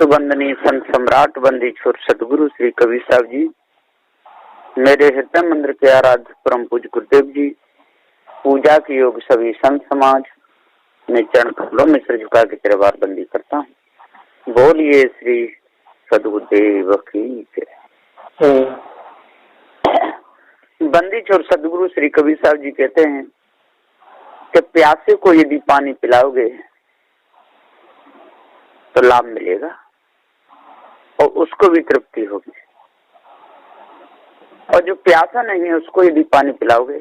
वंदनीय संत सम्राट वंदी छोर सदगुरु श्री कबीर साहब जी, मेरे हृदय मंदिर के आराध्य परम पूज्य गुरुदेव जी, पूजा के योग सभी संत समाज में चरण कमलों में सिर झुका के त्रिवार बंदी करता हूँ। बोलिए श्री सदगुरुदेव की जय। बंदी छोर सदगुरु श्री कबीर साहब जी कहते हैं कि प्यासे को यदि पानी पिलाओगे तो लाभ मिलेगा और उसको भी तृप्ति होगी, और जो प्यासा नहीं है उसको यदि पानी पिलाओगे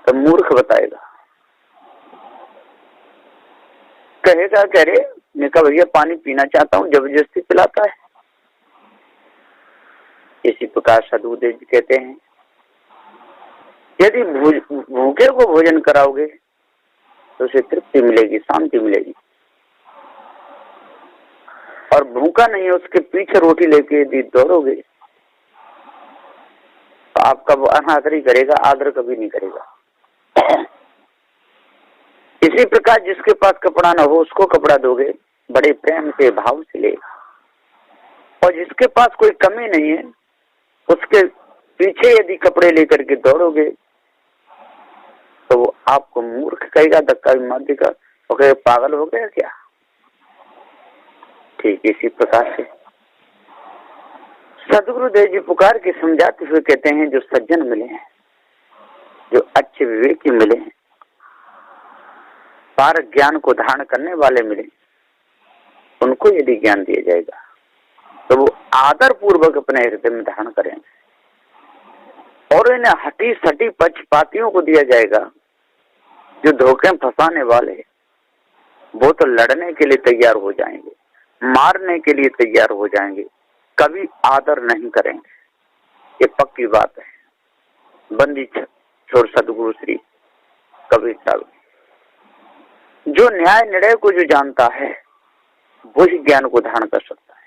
तो मूर्ख बताएगा, कहेगा कह रे मैं कहा भैया पानी पीना चाहता हूँ, जबरदस्ती पिलाता है। इसी प्रकार सदगुरुदेव जी कहते हैं यदि भूखे को भोजन कराओगे तो उसे तृप्ति मिलेगी, शांति मिलेगी, और भूखा नहीं है उसके पीछे रोटी लेके यदि दौड़ोगे तो आपका वो अनादर ही करेगा, आदर कभी नहीं करेगा। इसी प्रकार जिसके पास कपड़ा न हो उसको कपड़ा दोगे, बड़े प्रेम से भाव से लेगा, और जिसके पास कोई कमी नहीं है उसके पीछे यदि कपड़े लेकर के दौड़ोगे तो वो आपको मूर्ख कहेगा, धक्का भी मार देगा और कहेगा पागल हो गया क्या। ठीक इसी प्रकार से सदगुरुदेव जी पुकार के समझाते हुए कहते हैं जो सज्जन मिले हैं, जो अच्छे विवेकी मिले हैं, पार ज्ञान को धारण करने वाले मिले, उनको यदि ज्ञान दिया जाएगा तो वो आदर पूर्वक अपने हृदय में धारण करेंगे, और इन्हें हटी सटी पक्षपातियों को दिया जाएगा जो धोखे फंसाने वाले वो तो लड़ने के लिए तैयार हो जाएंगे, मारने के लिए तैयार हो जाएंगे, कभी आदर नहीं करेंगे। ये पक्की बात है। बंदी छोर सदगुरु श्री कबीर साहब, जो न्याय निर्णय को जो जानता है वही ज्ञान को धारण कर सकता है,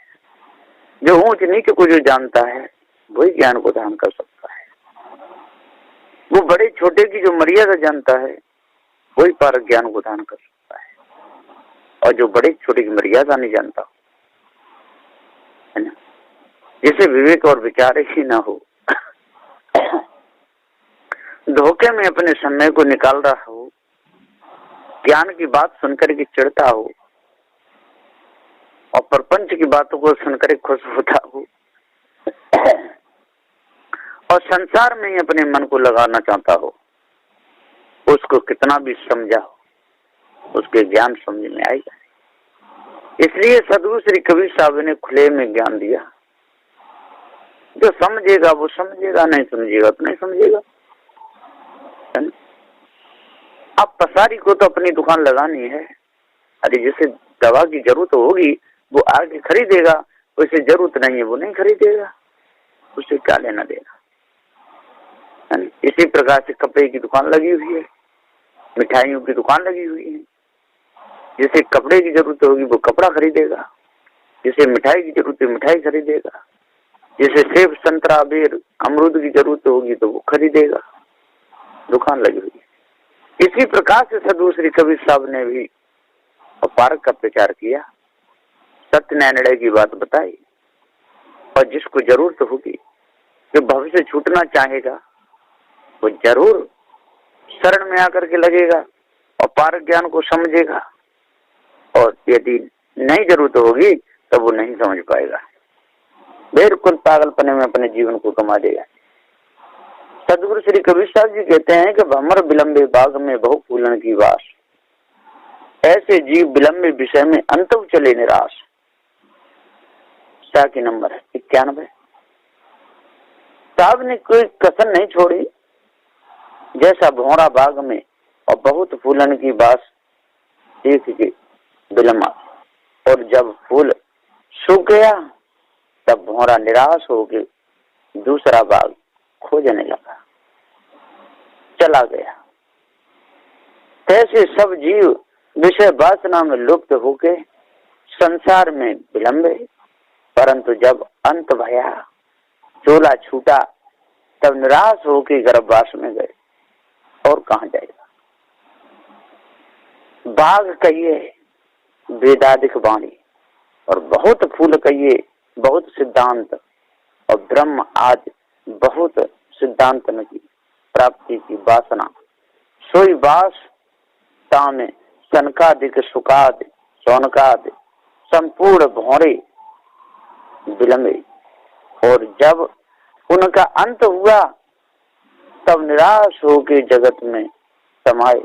जो ऊंच नीच को जो जानता है वही ज्ञान को धारण कर सकता है, वो बड़े छोटे की जो मर्यादा जानता है वही पार ज्ञान को धारण कर सकता है, और जो बड़े छोटे की मर्यादा नहीं जानता है ना, जिसे विवेक और विचार ही ना हो, धोखे में अपने समय को निकाल रहा हो, ज्ञान की बात सुनकर के चिढ़ता हो और प्रपंच की बातों को सुनकर खुश होता हो, और संसार में ही अपने मन को लगाना चाहता हो, उसको कितना भी समझाओ उसके ज्ञान समझ में आएगा। इसलिए सदगुरु श्री कबीर साहब ने खुले में ज्ञान दिया, जो समझेगा वो समझेगा, नहीं समझेगा तो नहीं समझेगा। अब पसारी को तो अपनी दुकान लगानी है, अरे जिसे दवा की जरूरत होगी वो आगे खरीदेगा, उसे जरूरत नहीं है वो नहीं खरीदेगा, उसे क्या लेना देना। इसी प्रकार से कपड़े की दुकान लगी हुई है, मिठाइयों की दुकान लगी हुई है, जिसे कपड़े की जरूरत होगी वो कपड़ा खरीदेगा, जिसे मिठाई की जरूरत है मिठाई खरीदेगा, जिसे सेब संतरा बेर अमरूद की जरूरत होगी तो वो खरीदेगा, दुकान लगी हुई है। इसी प्रकार से सदगुरु श्री कबीर साहब ने भी अपारक का प्रचार किया, सत्य न्याय निर्णय की बात बताई, और जिसको जरूरत होगी, जो भविष्य छूटना चाहेगा वो जरूर शरण में आकर के लगेगा और पारक ज्ञान को समझेगा, और यदि नहीं जरूरत होगी तो वो नहीं समझ पाएगा, बिल्कुल पागलपने में अपने जीवन को कमा देगा। सदगुरु श्री कबीर साहब जी कहते हैं कि भमर विलंबे बाग में बहु फूलन की वास, ऐसे जीव विलंबे विषय में अंतव चले निराश। शाह की नंबर है 91। साहब ने कोई कसर नहीं छोड़ी, जैसा भौरा बाग में और बहुत फूलन की बास देख के विलंबा, और जब फूल सूख गया तब भौरा निराश होके दूसरा बाग खोजने लगा, चला गया। ऐसे सब जीव विषय वासना में लुप्त होके संसार में विलंबे, परंतु जब अंत भया चोला छूटा तब निराश होके गर्भवास में गए, और कहाँ जाएगा। बाघ कहिए वेदाधिक वाणी, और बहुत फूल कहिए, बहुत सिद्धांत, और ब्रह्म आज बहुत सिद्धांत की प्राप्ति की वासना, सोई वास तामे सनकादिक सुखादि सौनकादि संपूर्ण भौरे विलंबे। और जब उनका अंत हुआ तब निराश होके जगत में समाये,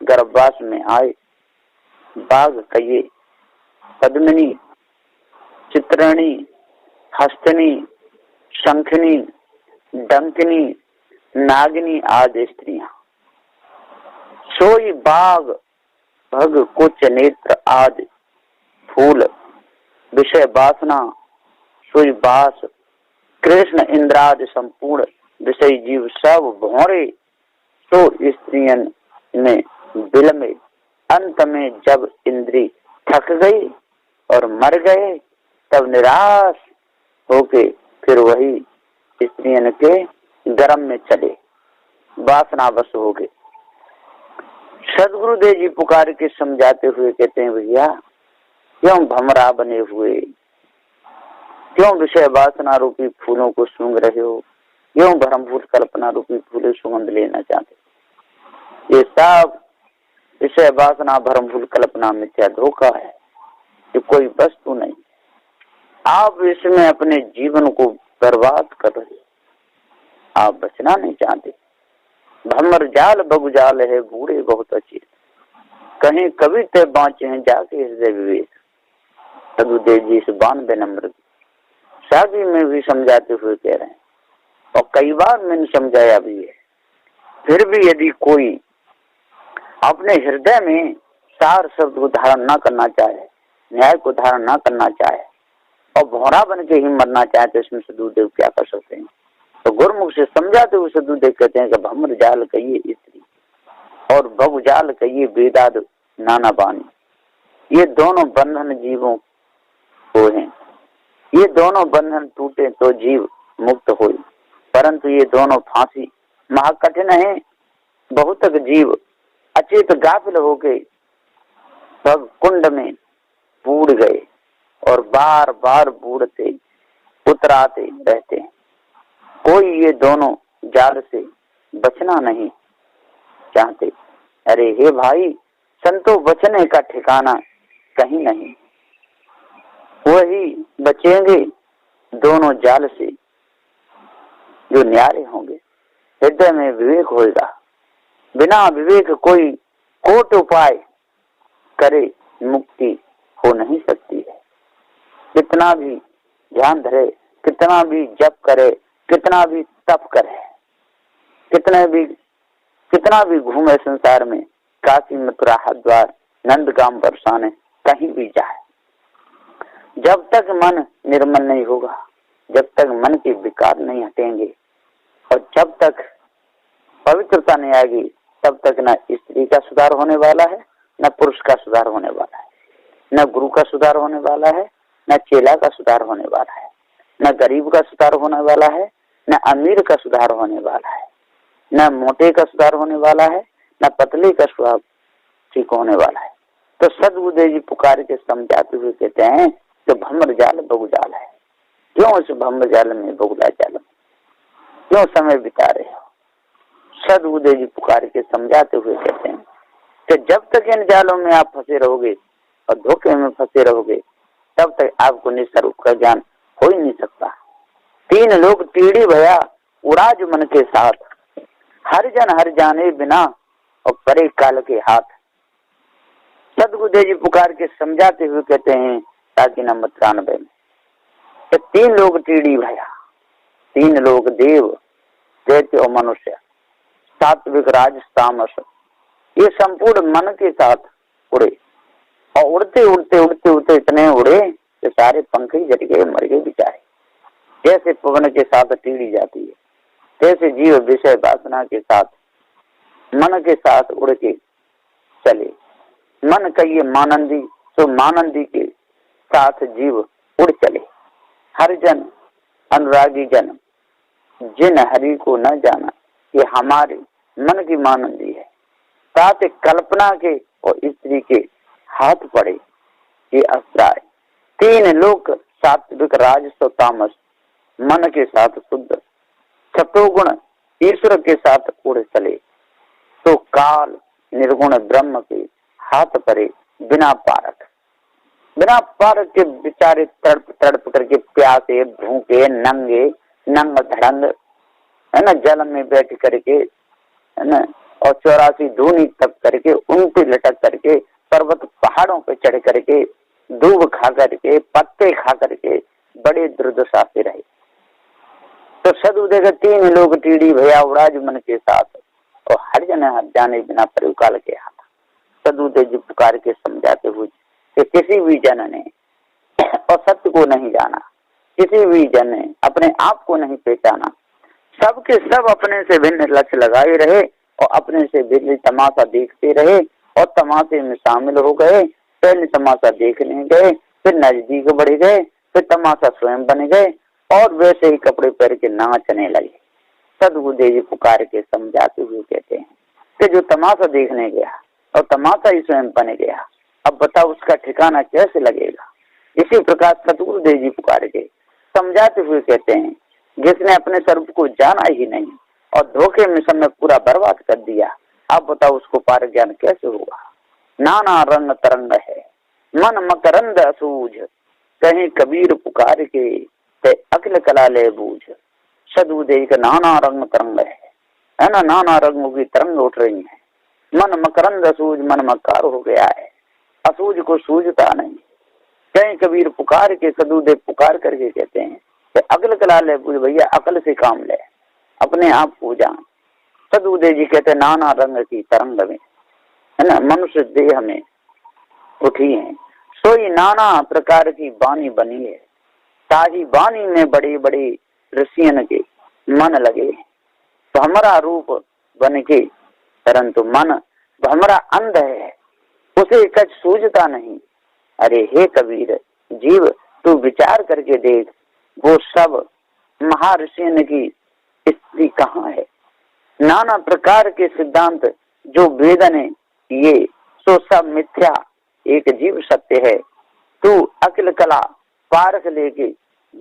गर्भवास में आए। बाघ कहिए, पद्मिनी, चित्रणी, हस्तनी, शंखनी, डंकिनी, नागिनी आदि स्त्रियां, सोई बाघ भग कुछ नेत्र आदि फूल विषय वासना, सोई बास कृष्ण इंद्रादि संपूर्ण विषय जीव सब भौरे तो स्त्रियन में विलंबे। अंत में जब इंद्री थक गई और मर गए तब निराश होके फिर वही स्त्रियन के गर्म में चले, वासनावश हो गए। सदगुरुदेव जी पुकार के समझाते हुए कहते हैं, भैया क्यों भमरा बने हुए, क्यों विषय वासना रूपी फूलों को सूंघ रहे हो, क्यों भ्रमभूत कल्पना रूपी फूले सुगंध लेना चाहते। ये सब विषय वासना भ्रमभूत कल्पना मिथ्या धोखा है, ये कोई वस्तु नहीं। आप इसमें अपने जीवन को बर्बाद कर रहे हो, आप बचना नहीं चाहते। भमर जाल बगुजाल है बूढ़े बहुत अच्छे, कहीं कभी ते बाँचे हैं जाके हृदय विवेक। सदगुरुदेव जी इस 92 नंबर शादी में भी समझाते हुए कह रहे हैं, और कई बार मैंने समझाया भी है। फिर भी यदि कोई अपने हृदय में सार शब्द को धारण न करना चाहे, न्याय को धारण न करना चाहे और भौरा बन के ही मरना चाहे तो इसमें सदगुरुदेव क्या कर सकते हैं। तो गुरुमुख से समझाते हुए सदगुरुदेव कहते हैं कि भम्र जाल कहिए स्त्री और बगु जाल कहिए वेदाद नाना बानी, ये दोनों बंधन जीवों को हैं। ये दोनों बंधन टूटे तो जीव मुक्त हो, परंतु ये दोनों फांसी महाकठिन है। बहुत तक जीव अचेत गाफिल हो गए, सब कुंड में बूढ़ गए और बार बार बूढ़ते उतराते रहते हैं। कोई ये दोनों जाल से बचना नहीं चाहते। अरे हे भाई, संतो बचने का ठिकाना कहीं नहीं, वही बचेंगे दोनों जाल से जो न्यारे होंगे। हृदय में विवेक होगा, बिना विवेक कोई कोट उपाय करे मुक्ति हो नहीं सकती है। कितना भी ध्यान धरे, कितना भी जप करे, कितना भी तप करे, कितना भी घूमे संसार में, काशी मथुरा हरिद्वार नंदगाम बरसाने कहीं भी जाए, जब तक मन निर्मल नहीं होगा, जब तक मन के विकार नहीं हटेंगे और जब तक पवित्रता नहीं आएगी, तब तक न स्त्री का सुधार होने वाला है, न पुरुष का सुधार होने वाला है, न गुरु का सुधार होने वाला है, न चेला का सुधार होने वाला है, न गरीब का सुधार होने वाला है, न अमीर का सुधार होने वाला है, न मोटे का सुधार होने वाला है, न पतले का स्वभाव ठीक होने वाला है। तो सदगुरुदेव जी पुकार के समझाते हुए कहते हैं कि भम्र जाल बगुजाल है। क्यों इस भम्र जाल में, बगुला जाल में क्यों समय बिता रहे हो। सदगुरुदेव जी पुकार के समझाते हुए कहते हैं कि जब तक इन जालों में आप फंसे रहोगे और धोखे में फंसे रहोगे, तब तक आपको निस्वरूप का ज्ञान हो ही नहीं सकता। 3 लोग टीढ़ी भया उड़ाज मन के साथ, हर जन हर जाने बिना और परे काल के हाथ। सदगुरुदेव जी पुकार के समझाते हुए कहते हैं ताकि नंबर 93 में 3 लोग टीढ़ी भया, 3 लोग देव दैत्य और मनुष्य, सात्विक राजस तामस, ये संपूर्ण मन के साथ उड़े और उड़ते उड़ते उड़ते उड़ते इतने उड़े कि सारे पंख ही जट गए, मर गए बेचारे। जैसे पवन के साथ टीढ़ी जाती है, तैसे जीव विषय वासना के साथ मन के साथ उड़ के चले। मन कहिए मानंदी, तो मानंदी के साथ जीव उड़ चले। हर जन अनुरागी जन जिन हरि को न जाना, ये हमारे मन की मानंदी है। साथ कल्पना के और स्त्री के हाथ पड़े ये अभिप्राय, तीन लोक सात्विक राजस तामस, मन के साथ शुद्ध, सतोगुण ईश्वर के साथ उड़ चले, तो काल निर्गुण ब्रह्म के हाथ परे बिना पारक। बिना पारक के बेचारे तड़प तड़प करके प्यासे भूखे नंगे नंग धड़ंग, है ना, जल में बैठ करके, है ना, और 84 धूनी तप करके, उनपे लटक करके, पर्वत पहाड़ों पे चढ़ करके, दूब खा करके, पत्ते खा करके बड़े दुर्दशा से रहे। तो सदु देख तीन लोग टीढ़ी भैया उड़ाज मन के साथ, और हर जन हर जाने बिना परिकाल के हाथ। सदु देव जी पुकार के समझाते हुए कि किसी भी जन ने और सत्य को नहीं जाना, किसी भी जन ने अपने आप को नहीं पहचाना, सबके सब अपने से भिन्न लक्ष्य लगाए रहे और अपने से भिन्न तमाशा देखते रहे और तमाशे में शामिल हो गए। पहले तमाशा देखने गए, फिर नजदीक बढ़ गए, फिर तमाशा स्वयं बन गए और वैसे ही कपड़े पहन के नाचने लगे। सदगुरुदेव जी पुकार के समझाते हुए कहते हैं कि जो तमाशा देखने गया और तमाशा ही स्वयं बन गया, अब बताओ उसका ठिकाना कैसे लगेगा। इसी प्रकार सदगुरुदेव जी पुकार के समझाते हुए कहते हैं, जिसने अपने स्वरूप को जाना ही नहीं और धोखे में समय पूरा बर्बाद कर दिया, अब बताओ उसको पार ज्ञान कैसे होगा। नाना रंग तरंग है मन मकरंद असूझ, कहीं कबीर पुकार के ते अखिल कला ले बूझ। सदगुरुदेव का नाना रंग तरंग है ना, नाना रंगों की तरंग उठ रही है। मन मकरंद असूझ, मन मकार हो गया है, असूझ को सूझता नहीं। कहीं कबीर पुकार के, सदगुरुदेव पुकार करके कहते हैं कि अकल कला ले बूझ, भैया अकल से काम ले, अपने आप को जान। सदगुरुदेव जी कहते हैं नाना रंग की तरंग में, है ना, मनुष्य देह में उठी है, सोई नाना प्रकार की बानी बनी है। ताही बानी में बड़ी बड़ी ऋषियन के मन लगे, तो हमारा रूप बन के, परंतु मन हमारा अंध है, उसे कछ सूझता नहीं। अरे हे कबीर जीव, तू विचार करके देख, वो सब महर्षियों की स्थिति कहाँ है। नाना प्रकार के सिद्धांत जो वेद ने ये सो सब मिथ्या, एक जीव सत्य है। तू अकिल कला पारख लेके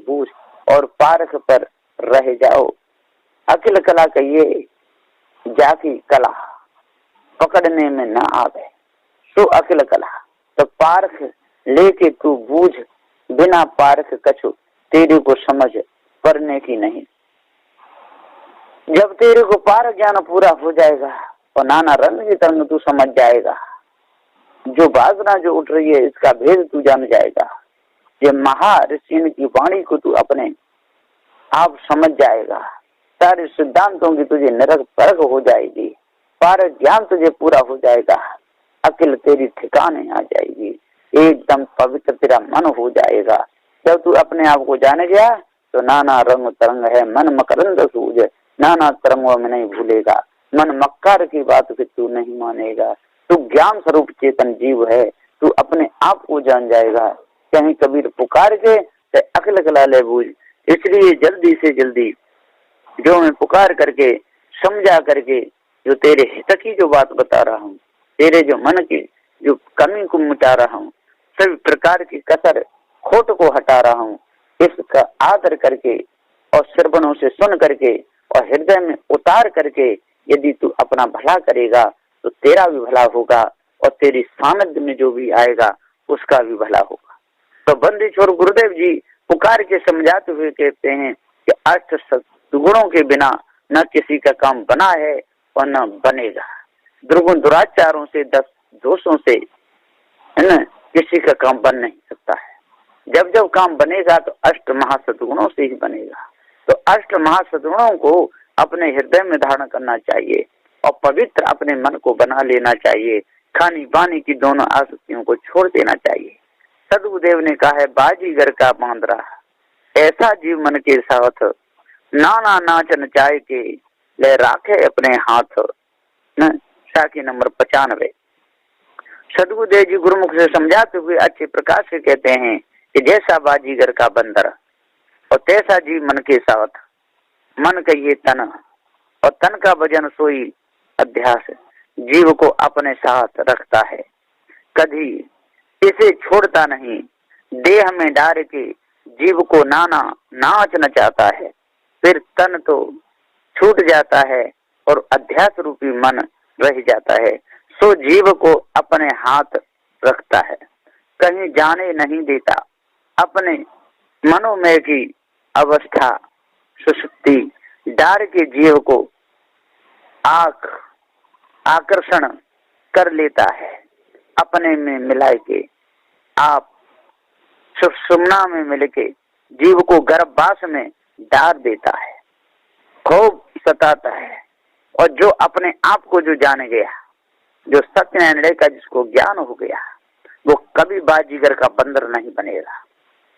बूझ और पारख पर रह जाओ। अकिल कला कहिए जाकी कला पकड़ने में न आवे, तो अकिल कला तो पारख लेके तू बूझ, बिना पारख कछु तेरे को समझ पड़ने की नहीं। जब तेरे को पार ज्ञान पूरा हो जाएगा और नाना रंग की तरंग तू समझ जाएगा, जो वासना जो उठ रही है इसका भेद तू जान जाएगा, ये महर्षि की वाणी को तू अपने आप समझ जाएगा, सारे सिद्धांतों की तुझे नरक परख हो जाएगी, पार ज्ञान तुझे पूरा हो जाएगा, अकिल तेरी ठिकाने आ जाएगी, एकदम पवित्र तेरा मन हो जाएगा। जब तू अपने आप को जान गया तो नाना रंग तरंग है मन मकरंद सूझ, नाना तरंगों में नहीं भूलेगा, मन मक्कार की बात की तू नहीं मानेगा। तू ज्ञान स्वरूप चेतन जीव है, तू अपने आप को जान जाएगा। कहीं कबीर पुकार के अकल कला ले बूझ। इसलिए जल्दी से जल्दी जो मैं पुकार करके समझा करके जो तेरे हित की जो बात बता रहा हूँ, तेरे जो मन की जो कमी को मिटा रहा हूँ, सभी प्रकार की कसर खोट को हटा रहा हूँ, इसका आदर करके और श्रवणों से सुन करके और हृदय में उतार करके यदि तू अपना भला करेगा तो तेरा भी भला होगा और तेरी सानिध्य में जो भी आएगा उसका भी भला होगा। तो बंदी छोर गुरुदेव जी पुकार के समझाते हुए कहते हैं कि अष्ट सद्गुणों के बिना न किसी का काम बना है और न बनेगा। दुर्गुण दुराचारों से 10 दोषों से, है न, किसी का काम बन नहीं सकता है। जब जब काम बनेगा तो अष्ट महासद्गुणों से ही बनेगा। तो अष्ट महासद्गुणों को अपने हृदय में धारण करना चाहिए और पवित्र अपने मन को बना लेना चाहिए। खानी पानी की दोनों आसक्तियों को छोड़ देना चाहिए। सदगुरुदेव ने कहा है बाजीगर का बांदरा ऐसा जीव मन के साथ, नाना नाच नचाए के ले राखे अपने हाथ। साखी नंबर 95। सदगुरुदेव जी गुरुमुख से समझाते हुए अच्छे प्रकार से कहते हैं कि जैसा बाजीगर का बंदर और तैसा जीव मन के साथ, मन का ये तन और तन का वजन सोई अध्यास जीव को अपने साथ रखता है, कभी इसे छोड़ता नहीं, देह में डार के जीव को नाना नाच नचाता है, फिर तन तो छूट जाता है और अध्यास रूपी मन रह जाता है। सो जीव को अपने हाथ रखता है, कहीं जाने नहीं देता। अपने मनोमय की अवस्था सुषुप्ति डार के जीव को आकर्षण कर लेता है, अपने में मिलाए के आप सुषुम्ना में मिलके जीव को गर्भवास में डाल देता है, खूब सताता है। और जो अपने आप को जो जान गया, जो सत्य निर्णय का जिसको ज्ञान हो गया, वो कभी बाजीगर का बंदर नहीं बनेगा,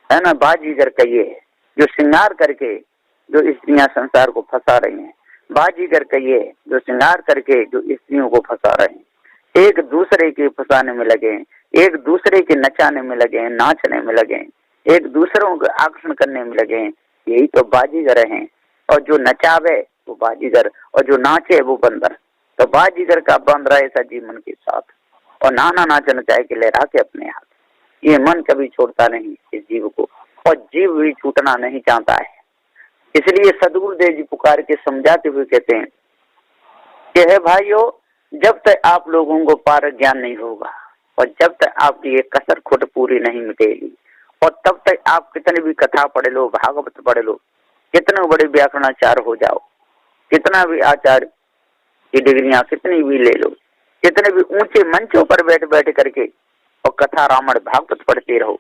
है ना। बाजीगर का ये है जो श्रृंगार करके जो स्त्रियां संसार को फंसा रही हैं, बाजीगर का ये है जो श्रृंगार करके जो स्त्रियों को फंसा रहे हैं, एक दूसरे के फंसाने में लगे, एक दूसरे के नचाने में लगे, नाचने में लगे, एक दूसरों को आकर्षण करने में लगे, यही तो बाजीगर हैं। और जो नचावे वो बाजीगर और जो नाचे वो बंदर। तो बाजीगर का बंद रहा ऐसा जीवन के साथ, और नाना नाच नचाए के लहरा के अपने हाथ। ये मन कभी छोड़ता नहीं इस जीव को, और जीव भी छूटना नहीं चाहता है। इसलिए सदगुरुदेव जी पुकार के समझाते हुए कहते हैं कि है भाइयों, जब तक आप लोगों को पार ज्ञान नहीं होगा और जब तक आपकी ये कसर खुद पूरी नहीं मिटेगी, और तब तक आप कितने भी कथा पढ़े लो, भागवत पढ़े लो, कितने बड़े व्याकरणाचार्य हो जाओ, कितना भी आचार्य की डिग्रियां कितनी भी ले लो, कितने भी ऊंचे मंचों पर बैठ बैठ करके और कथा रामायण भागवत पढ़ते रहो,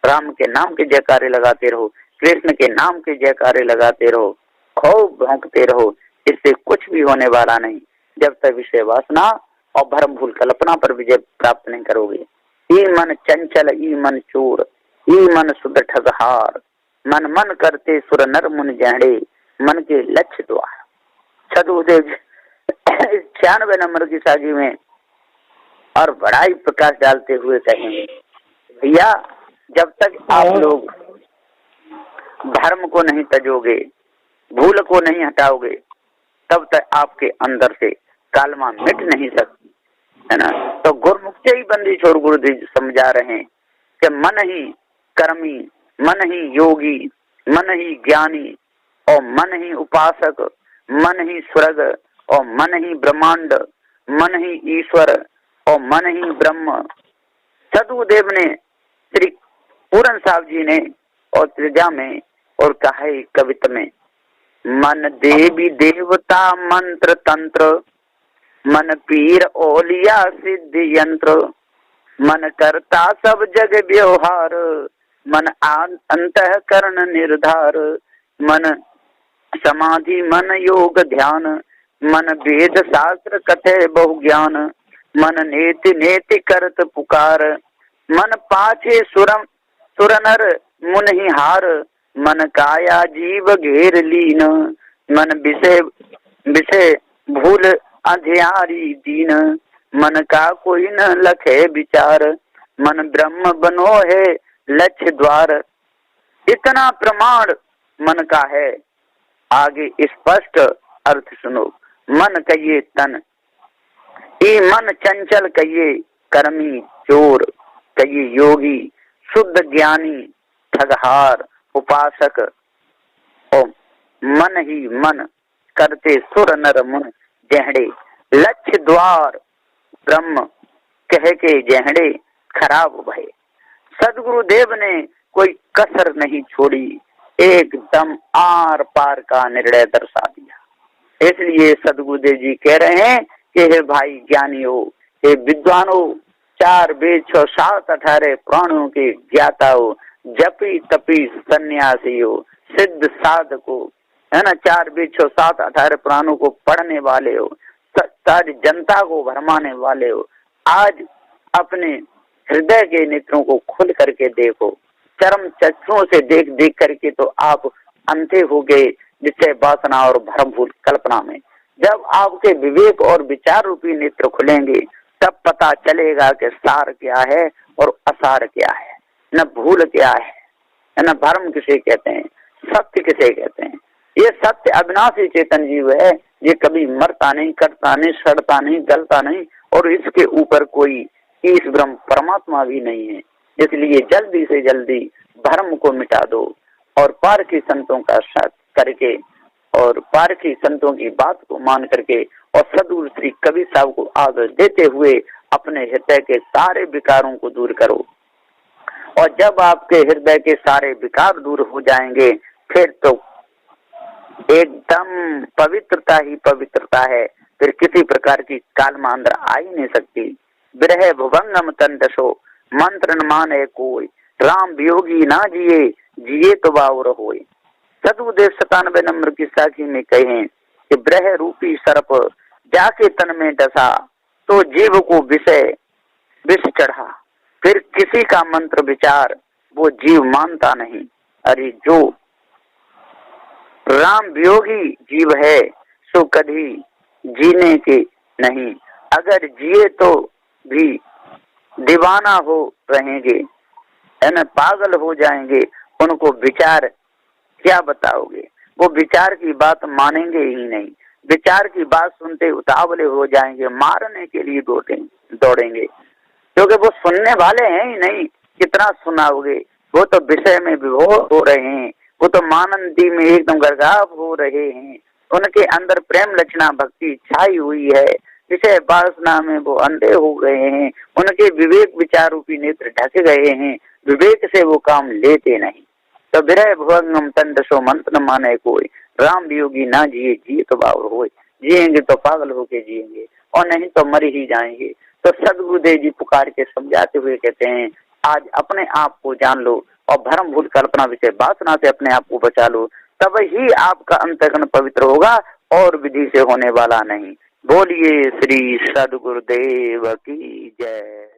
राम के नाम के जयकारे लगाते रहो, कृष्ण के नाम के जयकारे लगाते रहो, खूब भौंकते रहो, इससे कुछ भी होने वाला नहीं। जब तक विषय वासना और भ्रम भूल कल्पना पर विजय प्राप्त नहीं करोगे। ई मन चंचल, ई मन चोर, ई मन शुद्ध ठगहार, मन मन करते सुर नर मुन जहड़े, मन के लक्ष्य द्वार। सदगुरुदेव 96 नंबर की सागी में और बड़ा ही प्रकाश डालते हुए कहेंगे, भैया जब तक आप लोग धर्म को नहीं तजोगे, भूल को नहीं हटाओगे, तब तक आपके अंदर से कालमा मिट नहीं सकती, है ना। तो गुरुमुख ही बंदी छोड़ गुरुदेव समझा रहे हैं कि मन ही कर्मी, मन ही योगी, मन ही ज्ञानी, और मन ही उपासक, मन ही स्वर्ग, और मन ही ब्रह्मांड, मन ही ईश्वर, और मन ही ब्रह्म। सदगुरुदेव ने श्री पूरन साहब जी ने और त्रिजा में और कहा है कविता में, मन देवी देवता मंत्र तंत्र, मन पीर ओलिया सिद्ध यंत्र, मन करता सब जग व्यवहार, मन अंतःकरण निर्धार, मन समाधि मन योग ध्यान, मन वेद शास्त्र कथे बहु ज्ञान, मन नेति नेति करत पुकार, मन पाछे सुर नर मुन ही हार, मन काया जीव घेर लीन, मन विषय विषय भूल अंधियारी दीन, मन का कोई न लखे विचार, मन ब्रह्म बनो है लक्ष्य द्वार। इतना प्रमाण मन का है, आगे स्पष्ट अर्थ सुनो। मन कहिए तन, ये मन चंचल कहिए कर्मी, चोर कहिए योगी, शुद्ध ज्ञानी, ठगहार, उपासक, और मन ही मन करते सुर नर मुन जहड़े, लक्ष्य द्वार ब्रह्म कह के जहड़े खराब भय। सदगुरुदेव ने कोई कसर नहीं छोड़ी, एकदम आर पार का निर्णय दर्शा दिया। इसलिए सदगुरुदेव जी कह रहे हैं कि हे भाई ज्ञानी हो, हे विद्वान हो, 4 वेद 6 7 18 पुराणों के ज्ञाता हो, जपी तपी सन्यासी हो, सिद्ध साधक हो, है ना। 4 वेद 6 7 18 पुराणों को पढ़ने वाले हो, सारी जनता को भरमाने वाले हो। आज अपने हृदय के नेत्रों को खुल करके देखो, चरम चक्षुओं से देख देख करके तो आप अंधे हो गए विषय वासना और भ्रम भूल कल्पना में। जब आपके विवेक और विचार रूपी नेत्र खुलेंगे, तब पता चलेगा कि सार क्या है और असार क्या है, न भूल क्या है, न भ्रम किसे कहते हैं, सत्य किसे कहते हैं। ये सत्य अविनाशी चेतन जीव है, ये कभी मरता नहीं, कटता नहीं, सड़ता नहीं, गलता नहीं, और इसके ऊपर कोई ईश ब्रह्म परमात्मा भी नहीं है। इसलिए जल्दी से जल्दी भ्रम को मिटा दो और पारखी संतों का साथ करके और पारखी संतों की बात को मान करके और सदगुरु श्री कबीर साहब को आदर देते हुए अपने हृदय के सारे विकारों को दूर करो। और जब आपके हृदय के सारे विकार दूर हो जाएंगे फिर तो एकदम पवित्रता ही पवित्रता है, फिर किसी प्रकार की कालमांद्र आ ही नहीं सकती। विरह भुवंगम तंडसो मंत्र न माने कोई, राम वियोगी ना जिए जिए तो बाउर होए। सदगुरुदेव 97 नंबर की साखी में कहे कि ब्रह रूपी सर्प जाके तन में डसा तो जीव को विष चढ़ा, फिर किसी का मंत्र विचार वो जीव मानता नहीं। अरे जो राम वियोगी जीव है सो कभी जीने के नहीं, अगर जिए तो भी दीवाना हो रहेंगे, है ना, पागल हो जाएंगे। उनको विचार क्या बताओगे, वो विचार की बात मानेंगे ही नहीं, विचार की बात सुनते उतावले हो जाएंगे, मारने के लिए दौड़ेंगे, क्योंकि वो सुनने वाले हैं ही नहीं। कितना सुनाओगे, वो तो विषय में विभोर हो रहे हैं, वो तो मानंदी में एकदम गर्गाव हो रहे हैं, उनके अंदर प्रेम लक्षणा भक्ति छाई हुई है, विषय वासना में वो अंधे हो गए हैं, उनके विवेक विचार रूपी नेत्र ढक गए हैं, विवेक से वो काम लेते नहीं। तो विरह भुवंगम तंडसो मंत्र न माने कोई, राम वियोगी ना जिए जिए तो बाउर होए। जिएंगे तो पागल होके जिएंगे और नहीं तो मर ही जाएंगे। तो सदगुरुदेव जी पुकार के समझाते हुए कहते हैं आज अपने आप को जान लो और भ्रम भूल कल्पना विषय वासना से अपने आप को बचा लो, तब ही आपका अंतःकरण पवित्र होगा और विधि से होने वाला नहीं। बोलिए श्री सदगुरुदेव की जय।